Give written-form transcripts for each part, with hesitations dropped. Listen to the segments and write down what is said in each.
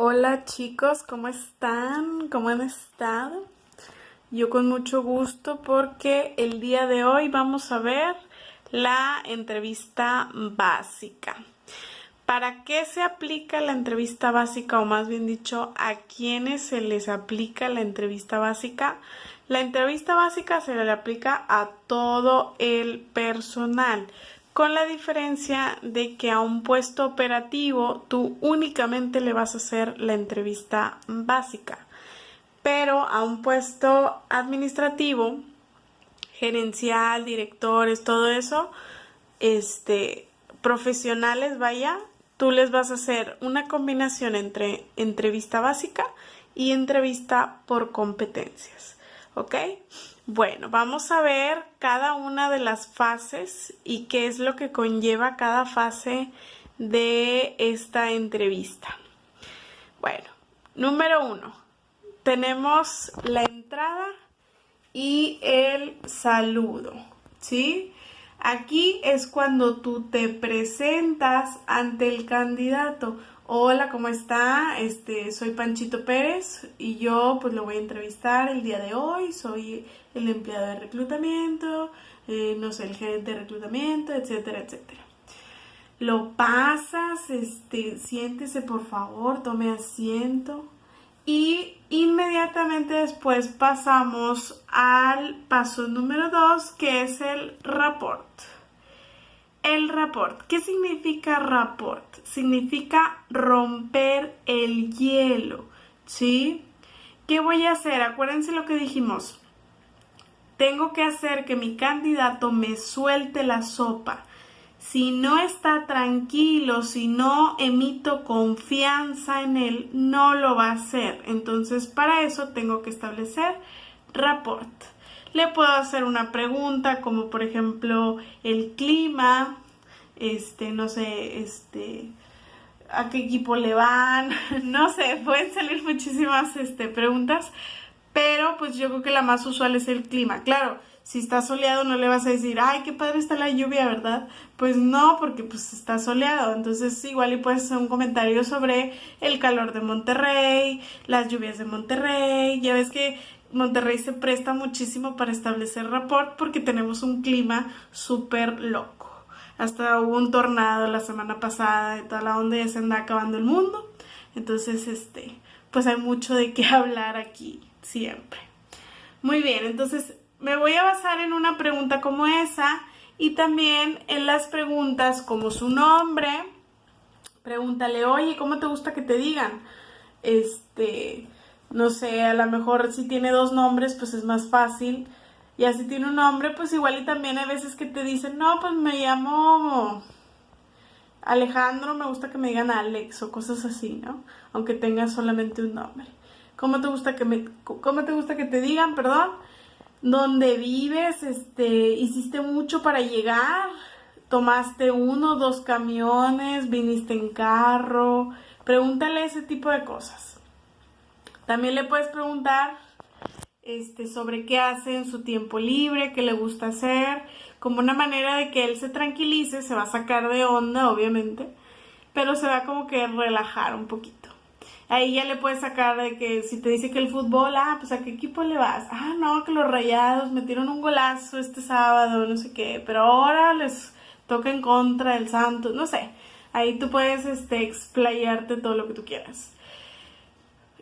Hola chicos, ¿cómo están? ¿Cómo han estado? Yo con mucho gusto porque el día de hoy vamos a ver la entrevista básica. ¿Para qué se aplica la entrevista básica o más bien dicho, a quiénes se les aplica la entrevista básica? La entrevista básica se le aplica a todo el personal, con la diferencia de que a un puesto operativo tú únicamente le vas a hacer la entrevista básica, pero a un puesto administrativo, gerencial, directores, todo eso, profesionales, vaya, tú les vas a hacer una combinación entre entrevista básica y entrevista por competencias, ¿ok? Bueno, vamos a ver cada una de las fases y qué es lo que conlleva cada fase de esta entrevista. Bueno, número 1, tenemos la entrada y el saludo, ¿sí? Aquí es cuando tú te presentas ante el candidato. Hola, ¿cómo está? Soy Panchito Pérez y yo pues lo voy a entrevistar el día de hoy. Soy el empleado de reclutamiento, no sé, el gerente de reclutamiento, etcétera, etcétera. Lo pasas, siéntese por favor, tome asiento. Y inmediatamente después pasamos al paso número 2, que es el rapport. El rapport. ¿Qué significa rapport? Significa romper el hielo, ¿sí? ¿Qué voy a hacer? Acuérdense lo que dijimos. Tengo que hacer que mi candidato me suelte la sopa. Si no está tranquilo, si no emito confianza en él, no lo va a hacer. Entonces, para eso tengo que establecer rapport. Le puedo hacer una pregunta como, por ejemplo, el clima, no sé, a qué equipo le van, no sé, pueden salir muchísimas preguntas, pero pues yo creo que la más usual es el clima. Claro, si está soleado no le vas a decir, ay, qué padre está la lluvia, ¿verdad? Pues no, porque pues está soleado. Entonces igual y puedes hacer un comentario sobre el calor de Monterrey, las lluvias de Monterrey. Ya ves que Monterrey se presta muchísimo para establecer rapport porque tenemos un clima súper loco. Hasta hubo un tornado la semana pasada de toda la onda, ya se anda acabando el mundo. Entonces, pues hay mucho de qué hablar aquí siempre. Muy bien, entonces me voy a basar en una pregunta como esa y también en las preguntas como su nombre. Pregúntale, oye, ¿cómo te gusta que te digan? No sé, a lo mejor si tiene dos nombres, pues es más fácil. Y si tiene un nombre, pues igual y también hay veces que te dicen, no, pues me llamo Alejandro, me gusta que me digan Alex o cosas así, ¿no? Aunque tengas solamente un nombre. ¿Cómo te gusta que te digan, perdón? ¿Dónde vives? ¿Hiciste mucho para llegar? ¿Tomaste uno, dos camiones? ¿Viniste en carro? Pregúntale ese tipo de cosas. También le puedes preguntar sobre qué hace en su tiempo libre, qué le gusta hacer, como una manera de que él se tranquilice, se va a sacar de onda, obviamente, pero se va como que relajar un poquito. Ahí ya le puedes sacar de que si te dice que el fútbol, pues ¿a qué equipo le vas? No, que los Rayados metieron un golazo este sábado, no sé qué, pero ahora les toca en contra del Santos, no sé. Ahí tú puedes explayarte todo lo que tú quieras.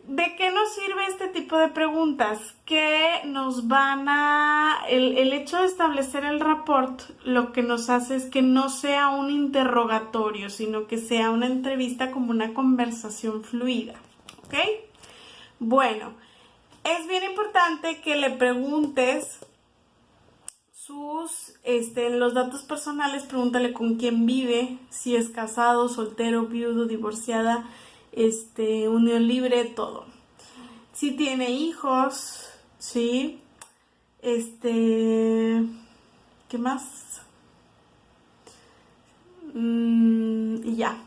¿De qué nos sirve este tipo de preguntas? Que nos van a... El hecho de establecer el rapport lo que nos hace es que no sea un interrogatorio, sino que sea una entrevista como una conversación fluida. ¿Ok? Bueno, es bien importante que le preguntes los datos personales. Pregúntale con quién vive, si es casado, soltero, viudo, divorciada, unión libre, todo. Si tiene hijos, ¿sí? ¿Qué más? Y ya.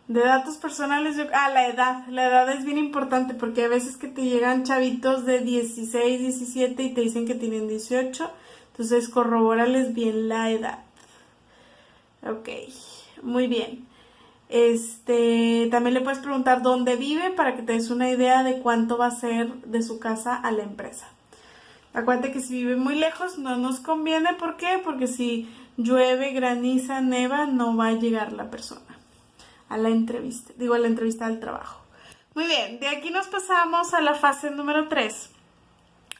De datos personales, la edad. La edad es bien importante porque a veces que te llegan chavitos de 16, 17 y te dicen que tienen 18. Entonces, corrobórales bien la edad. Ok, muy bien. También le puedes preguntar dónde vive para que te des una idea de cuánto va a ser de su casa a la empresa. Acuérdate que si vive muy lejos no nos conviene. ¿Por qué? Porque si llueve, graniza, neva, no va a llegar la persona a la entrevista. Digo, a la entrevista del trabajo. Muy bien, de aquí nos pasamos a la fase número 3.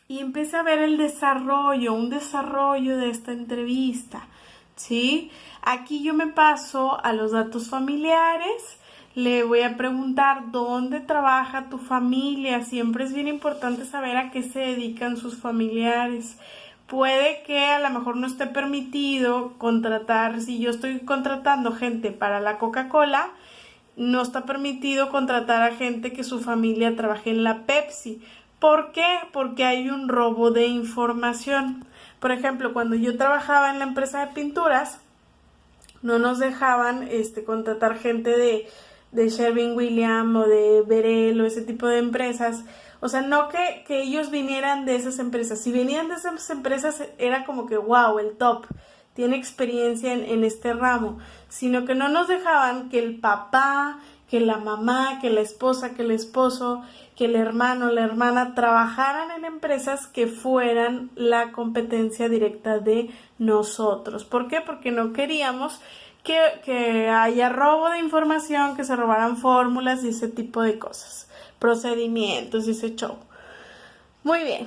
Y empieza a ver el desarrollo, un desarrollo de esta entrevista, ¿sí? Aquí yo me paso a los datos familiares. Le voy a preguntar dónde trabaja tu familia. Siempre es bien importante saber a qué se dedican sus familiares. Puede que a lo mejor no esté permitido contratar, si yo estoy contratando gente para la Coca-Cola, no está permitido contratar a gente que su familia trabaje en la Pepsi. ¿Por qué? Porque hay un robo de información. Por ejemplo, cuando yo trabajaba en la empresa de pinturas, no nos dejaban contratar gente de Sherwin-Williams o de Berel o ese tipo de empresas. O sea, no que ellos vinieran de esas empresas. Si venían de esas empresas era como que wow, el top, tiene experiencia en este ramo. Sino que no nos dejaban que el papá, que la mamá, que la esposa, que el esposo, que el hermano, la hermana trabajaran en empresas que fueran la competencia directa de nosotros. ¿Por qué? Porque no queríamos que haya robo de información, que se robaran fórmulas y ese tipo de cosas, procedimientos y ese show. Muy bien.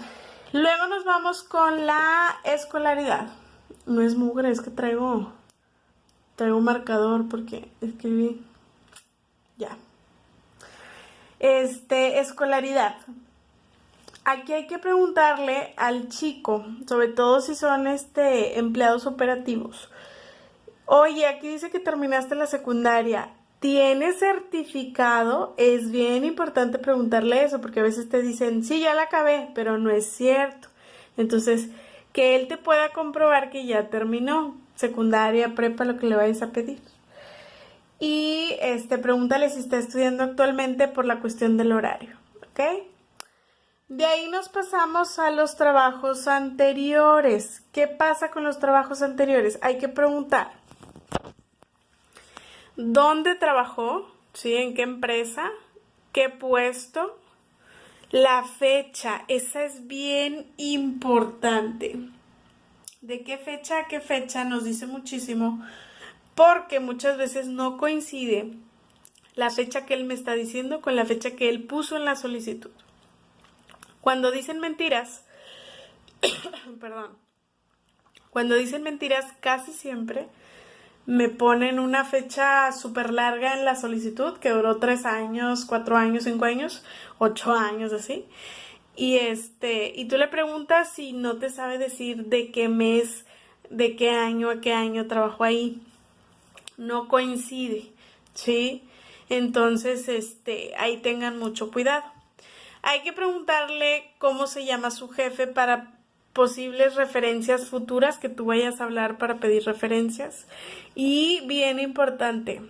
Luego nos vamos con la escolaridad. No es mugre, es que traigo un marcador porque escribí. Ya. Escolaridad. Aquí hay que preguntarle al chico, sobre todo si son empleados operativos. Oye, aquí dice que terminaste la secundaria. ¿Tienes certificado? Es bien importante preguntarle eso, porque a veces te dicen, sí, ya la acabé, pero no es cierto. Entonces, que él te pueda comprobar que ya terminó secundaria, prepa, lo que le vayas a pedir. Y pregúntale si está estudiando actualmente por la cuestión del horario, ¿ok? De ahí nos pasamos a los trabajos anteriores. ¿Qué pasa con los trabajos anteriores? Hay que preguntar dónde trabajó, ¿sí? ¿En qué empresa? ¿Qué puesto? La fecha, esa es bien importante. ¿De qué fecha a qué fecha? Nos dice muchísimo, porque muchas veces no coincide la fecha que él me está diciendo con la fecha que él puso en la solicitud. Cuando dicen mentiras, perdón, cuando dicen mentiras casi siempre me ponen una fecha súper larga en la solicitud que duró 3 años, 4 años, 5 años, 8 años, así. Y tú le preguntas si no te sabe decir de qué mes, de qué año a qué año trabajó ahí. No coincide, ¿sí? Entonces, ahí tengan mucho cuidado. Hay que preguntarle cómo se llama su jefe para posibles referencias futuras que tú vayas a hablar para pedir referencias. Y bien importante,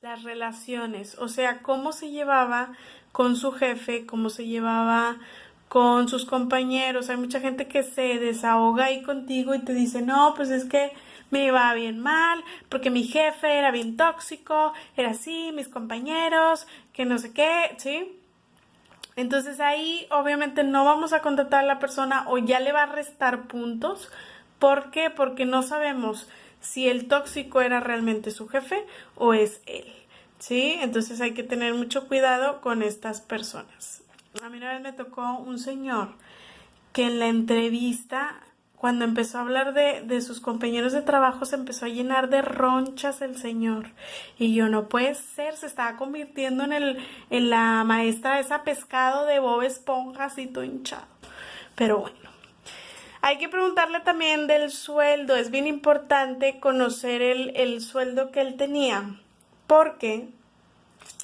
las relaciones, o sea, cómo se llevaba con su jefe, cómo se llevaba con sus compañeros. Hay mucha gente que se desahoga ahí contigo y te dice, no, pues es que me iba bien mal, porque mi jefe era bien tóxico, era así, mis compañeros, que no sé qué, ¿sí? Entonces ahí obviamente no vamos a contratar a la persona o ya le va a restar puntos. ¿Por qué? Porque no sabemos si el tóxico era realmente su jefe o es él, ¿sí? Entonces hay que tener mucho cuidado con estas personas. A mí una vez me tocó un señor que en la entrevista, cuando empezó a hablar de sus compañeros de trabajo, se empezó a llenar de ronchas el señor. Y yo, no puede ser, se estaba convirtiendo en la maestra de esa pescado de Bob Esponja, así todo hinchado. Pero bueno. Hay que preguntarle también del sueldo. Es bien importante conocer el sueldo que él tenía. Porque,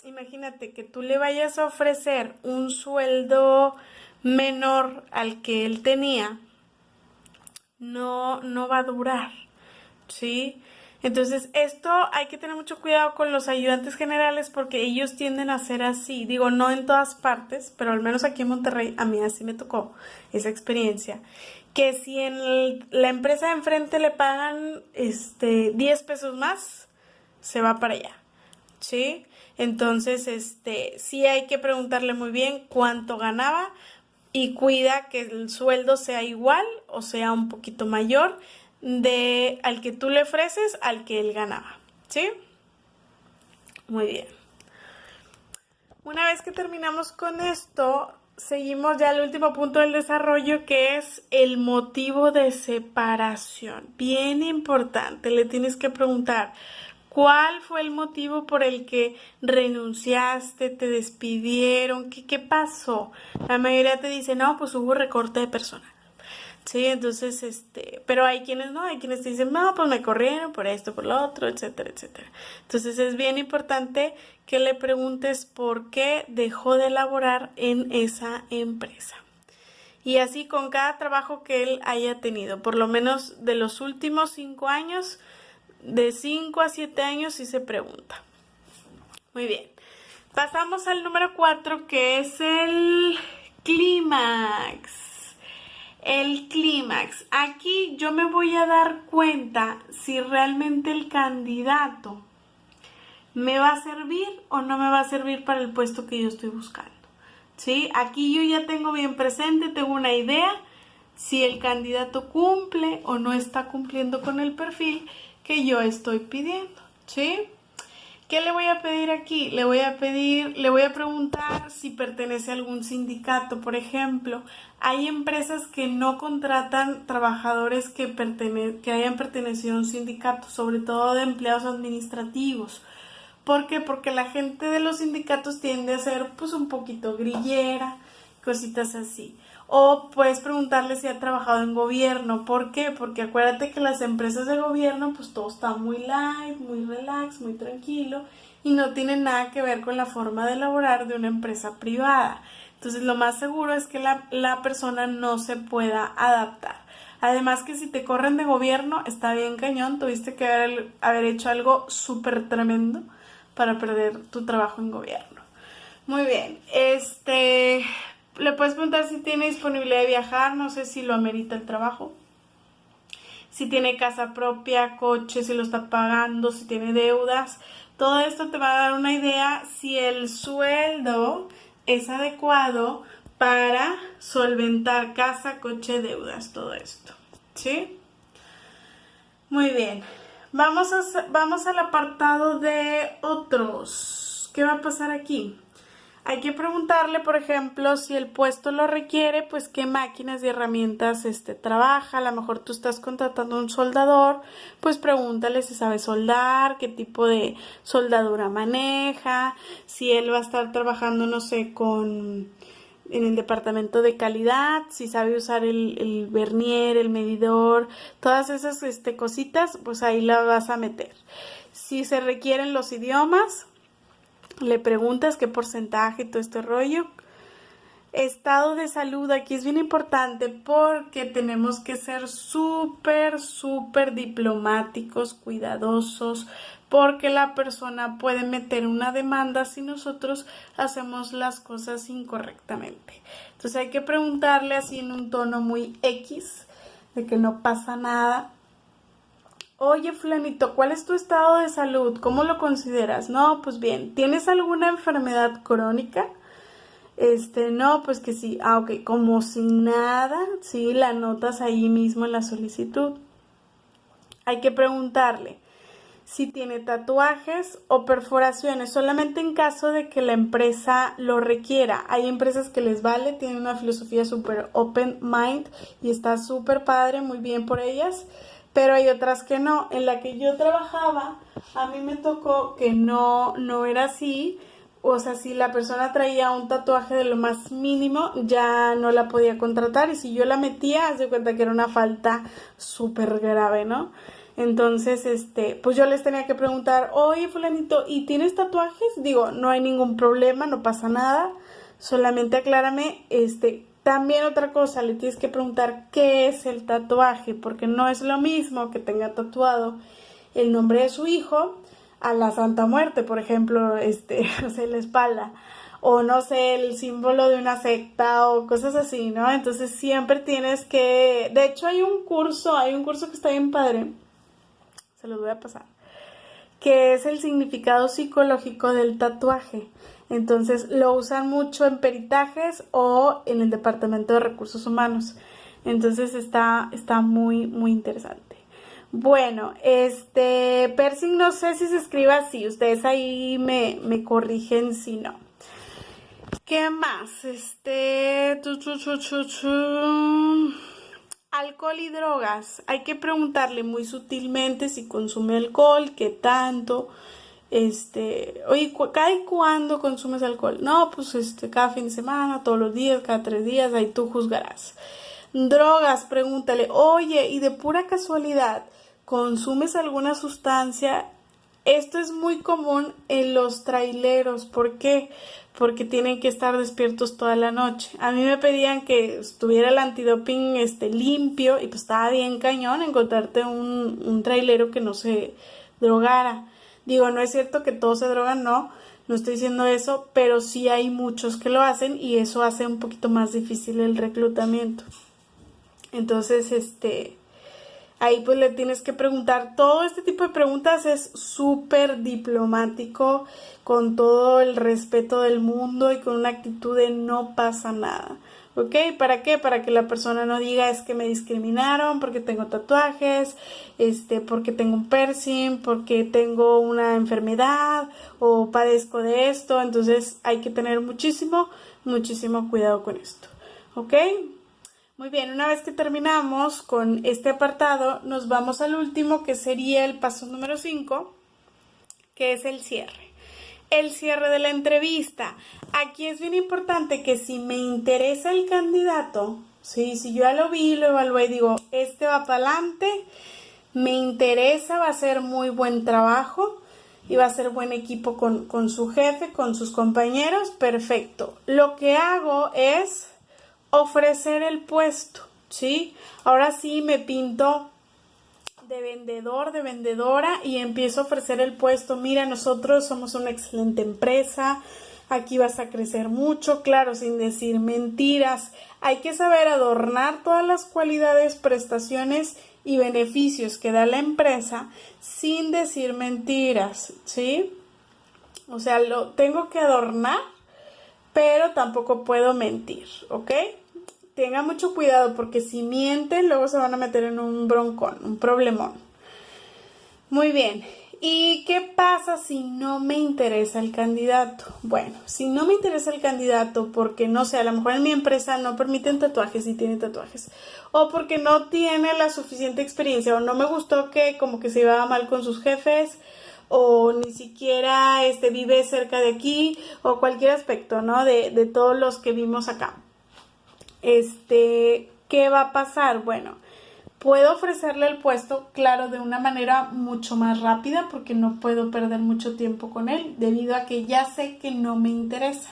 imagínate que tú le vayas a ofrecer un sueldo menor al que él tenía, no va a durar, ¿sí? Entonces, esto hay que tener mucho cuidado con los ayudantes generales porque ellos tienden a ser así. Digo, no en todas partes, pero al menos aquí en Monterrey a mí así me tocó esa experiencia. Que si en la empresa de enfrente le pagan 10 pesos más, se va para allá, ¿sí? Entonces, sí hay que preguntarle muy bien cuánto ganaba y cuida que el sueldo sea igual o sea un poquito mayor al que tú le ofreces al que él ganaba, ¿sí? Muy bien. Una vez que terminamos con esto, seguimos ya al último punto del desarrollo, que es el motivo de separación. Bien importante, le tienes que preguntar, ¿cuál fue el motivo por el que renunciaste, te despidieron? ¿Qué pasó? La mayoría te dice, no, pues hubo recorte de personal. Sí, entonces, pero hay quienes no, hay quienes te dicen, no, pues me corrieron por esto, por lo otro, etcétera, etcétera. Entonces es bien importante que le preguntes por qué dejó de laborar en esa empresa. Y así con cada trabajo que él haya tenido, por lo menos de los últimos 5 años, de 5 a 7 años sí se pregunta. Muy bien. Pasamos al número 4, que es el clímax. El clímax. Aquí yo me voy a dar cuenta si realmente el candidato me va a servir o no me va a servir para el puesto que yo estoy buscando. ¿Sí? Aquí yo ya tengo bien presente, tengo una idea si el candidato cumple o no está cumpliendo con el perfil que yo estoy pidiendo. ¿Sí? ¿Qué le voy a pedir aquí? Le voy a preguntar si pertenece a algún sindicato, por ejemplo. Hay empresas que no contratan trabajadores que hayan pertenecido a un sindicato, sobre todo de empleados administrativos. ¿Por qué? Porque la gente de los sindicatos tiende a ser pues un poquito grillera, cositas así. O puedes preguntarle si ha trabajado en gobierno. ¿Por qué? Porque acuérdate que las empresas de gobierno pues todo está muy light, muy relax, muy tranquilo y no tiene nada que ver con la forma de laborar de una empresa privada. Entonces lo más seguro es que la persona no se pueda adaptar. Además que si te corren de gobierno está bien cañón, tuviste que haber hecho algo súper tremendo para perder tu trabajo en gobierno. Muy bien, le puedes preguntar si tiene disponibilidad de viajar, no sé si lo amerita el trabajo, si tiene casa propia, coche, si lo está pagando, si tiene deudas. Todo esto te va a dar una idea si el sueldo es adecuado para solventar casa, coche, deudas, todo esto. ¿Sí? Muy bien. Vamos al apartado de otros. ¿Qué va a pasar aquí? Hay que preguntarle, por ejemplo, si el puesto lo requiere, pues qué máquinas y herramientas trabaja. A lo mejor tú estás contratando a un soldador, pues pregúntale si sabe soldar, qué tipo de soldadura maneja, si él va a estar trabajando, no sé, en el departamento de calidad, si sabe usar el vernier, el medidor, todas esas cositas, pues ahí la vas a meter. Si se requieren los idiomas, le preguntas qué porcentaje y todo este rollo. Estado de salud, aquí es bien importante porque tenemos que ser súper, súper diplomáticos, cuidadosos, porque la persona puede meter una demanda si nosotros hacemos las cosas incorrectamente. Entonces hay que preguntarle así en un tono muy X, de que no pasa nada. Oye, fulanito, ¿cuál es tu estado de salud? ¿Cómo lo consideras? No, pues bien, ¿tienes alguna enfermedad crónica? No, pues que sí. Ah, ok, como si nada, sí, la anotas ahí mismo en la solicitud. Hay que preguntarle si tiene tatuajes o perforaciones, solamente en caso de que la empresa lo requiera. Hay empresas que les vale, tienen una filosofía súper open mind y está súper padre, muy bien por ellas. Pero hay otras que no. En la que yo trabajaba, a mí me tocó que no era así. O sea, si la persona traía un tatuaje de lo más mínimo, ya no la podía contratar. Y si yo la metía, haz de cuenta que era una falta súper grave, ¿no? Entonces, pues yo les tenía que preguntar, oye, fulanito, ¿y tienes tatuajes? Digo, no hay ningún problema, no pasa nada. Solamente aclárame, también otra cosa, le tienes que preguntar qué es el tatuaje, porque no es lo mismo que tenga tatuado el nombre de su hijo a la Santa Muerte, por ejemplo, no sé, la espalda, o no sé, el símbolo de una secta o cosas así, ¿no? Entonces siempre tienes que, de hecho hay un curso que está bien padre, se los voy a pasar, que es el significado psicológico del tatuaje. Entonces lo usan mucho en peritajes o en el departamento de recursos humanos. Entonces está muy, muy interesante. Bueno, piercing no sé si se escribe así. Ustedes ahí me corrigen si no. ¿Qué más? Alcohol y drogas. Hay que preguntarle muy sutilmente si consume alcohol, qué tanto. Oye, ¿cada y cuándo consumes alcohol? No, pues cada fin de semana, todos los días, cada 3 días, ahí tú juzgarás. Drogas, pregúntale, oye, y de pura casualidad, ¿consumes alguna sustancia? Esto es muy común en los traileros. ¿Por qué? Porque tienen que estar despiertos toda la noche. A mí me pedían que estuviera el antidoping limpio y pues estaba bien cañón encontrarte un trailero que no se drogara. Digo, no es cierto que todos se drogan, no estoy diciendo eso, pero sí hay muchos que lo hacen y eso hace un poquito más difícil el reclutamiento. Entonces, ahí pues le tienes que preguntar. Todo este tipo de preguntas es súper diplomático, con todo el respeto del mundo y con una actitud de no pasa nada. ¿Ok? ¿Para qué? Para que la persona no diga es que me discriminaron porque tengo tatuajes, porque tengo un piercing, porque tengo una enfermedad o padezco de esto. Entonces hay que tener muchísimo cuidado con esto. ¿Ok? Muy bien, una vez que terminamos con este apartado, nos vamos al último, que sería el paso número 5, que es el cierre. El cierre de la entrevista. Aquí es bien importante que si me interesa el candidato, ¿sí? Si yo ya lo vi, lo evalué y digo, va para adelante, me interesa, va a ser muy buen trabajo y va a ser buen equipo con su jefe, con sus compañeros, perfecto. Lo que hago es ofrecer el puesto, ¿sí? Ahora sí me pinto de vendedor, de vendedora y empiezo a ofrecer el puesto. Mira, nosotros somos una excelente empresa, aquí vas a crecer mucho, claro, sin decir mentiras. Hay que saber adornar todas las cualidades, prestaciones y beneficios que da la empresa sin decir mentiras, ¿sí? O sea, lo tengo que adornar, pero tampoco puedo mentir, ¿ok? Tenga mucho cuidado porque si mienten luego se van a meter en un broncón, un problemón. Muy bien. ¿Y qué pasa si no me interesa el candidato? Bueno, si no me interesa el candidato porque, no sé, a lo mejor en mi empresa no permiten tatuajes y tiene tatuajes, o porque no tiene la suficiente experiencia, o no me gustó que como que se llevaba mal con sus jefes, o ni siquiera vive cerca de aquí, o cualquier aspecto, ¿no? De todos los que vimos acá. ¿Qué va a pasar? Bueno, puedo ofrecerle el puesto, claro, de una manera mucho más rápida porque no puedo perder mucho tiempo con él debido a que ya sé que no me interesa.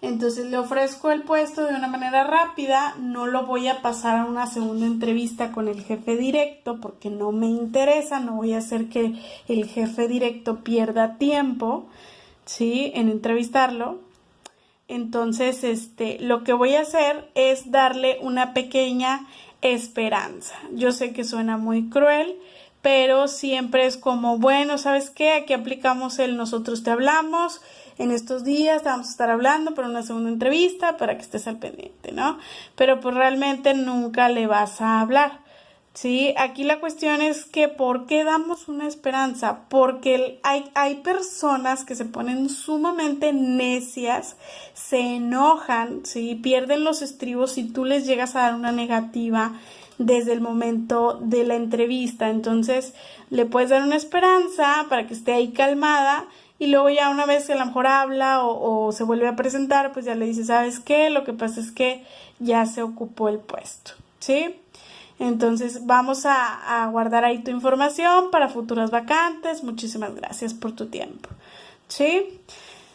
Entonces le ofrezco el puesto de una manera rápida, no lo voy a pasar a una segunda entrevista con el jefe directo porque no me interesa, no voy a hacer que el jefe directo pierda tiempo, ¿sí? En entrevistarlo. Entonces, lo que voy a hacer es darle una pequeña esperanza. Yo sé que suena muy cruel, pero siempre es como, bueno, ¿sabes qué? Aquí aplicamos el nosotros te hablamos, en estos días te vamos a estar hablando para una segunda entrevista para que estés al pendiente, ¿no? Pero pues realmente nunca le vas a hablar. Sí, aquí la cuestión es que ¿por qué damos una esperanza? Porque hay personas que se ponen sumamente necias, se enojan, ¿sí? Pierden los estribos si tú les llegas a dar una negativa desde el momento de la entrevista. Entonces le puedes dar una esperanza para que esté ahí calmada y luego ya una vez que a lo mejor habla o se vuelve a presentar, pues ya le dices, ¿sabes qué? Lo que pasa es que ya se ocupó el puesto, ¿sí? Entonces vamos a guardar ahí tu información para futuras vacantes. Muchísimas gracias por tu tiempo, ¿sí?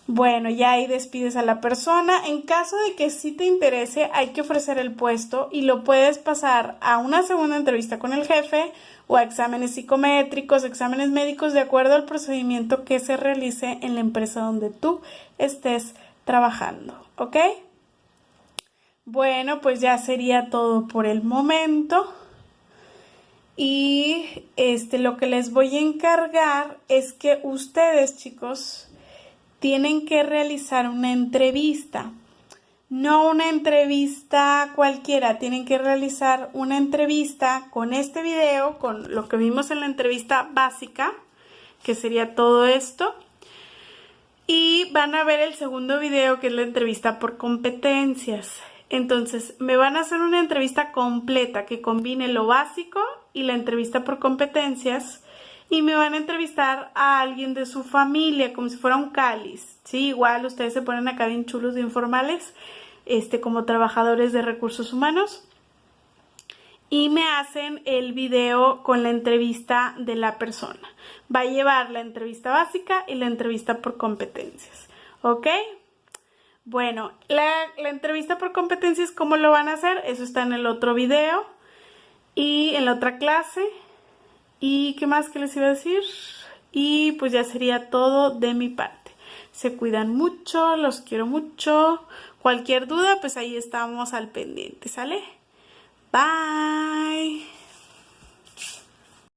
Bueno, ya ahí despides a la persona. En caso de que sí te interese, hay que ofrecer el puesto y lo puedes pasar a una segunda entrevista con el jefe o a exámenes psicométricos, exámenes médicos, de acuerdo al procedimiento que se realice en la empresa donde tú estés trabajando, ¿ok? Bueno, pues ya sería todo por el momento. Y lo que les voy a encargar es que ustedes, chicos, tienen que realizar una entrevista. No una entrevista cualquiera, tienen que realizar una entrevista con este video, con lo que vimos en la entrevista básica, que sería todo esto. Y van a ver el segundo video, que es la entrevista por competencias. Entonces, me van a hacer una entrevista completa que combine lo básico y la entrevista por competencias. Y me van a entrevistar a alguien de su familia, como si fuera un cáliz. Sí, igual ustedes se ponen acá bien chulos de informales, como trabajadores de recursos humanos. Y me hacen el video con la entrevista de la persona. Va a llevar la entrevista básica y la entrevista por competencias. ¿Ok? Bueno, la entrevista por competencias, ¿cómo lo van a hacer? Eso está en el otro video y en la otra clase. ¿Y qué más que les iba a decir? Y pues ya sería todo de mi parte. Se cuidan mucho, los quiero mucho. Cualquier duda, pues ahí estamos al pendiente, ¿sale? Bye.